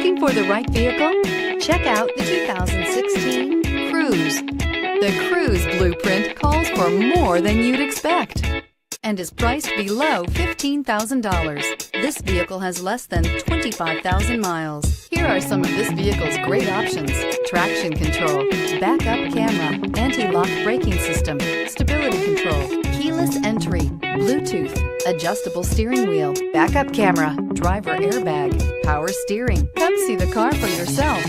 Looking for the right vehicle? Check out the 2016 Cruze. The Cruze blueprint calls for more than you'd expect and is priced below $15,000. This vehicle has less than 25,000 miles. Here are some of this vehicle's great options: traction control, backup camera, anti-lock braking system, stability control, keyless entry, Bluetooth, adjustable steering wheel, backup camera, driver airbag, power steering. Come see the car for yourself.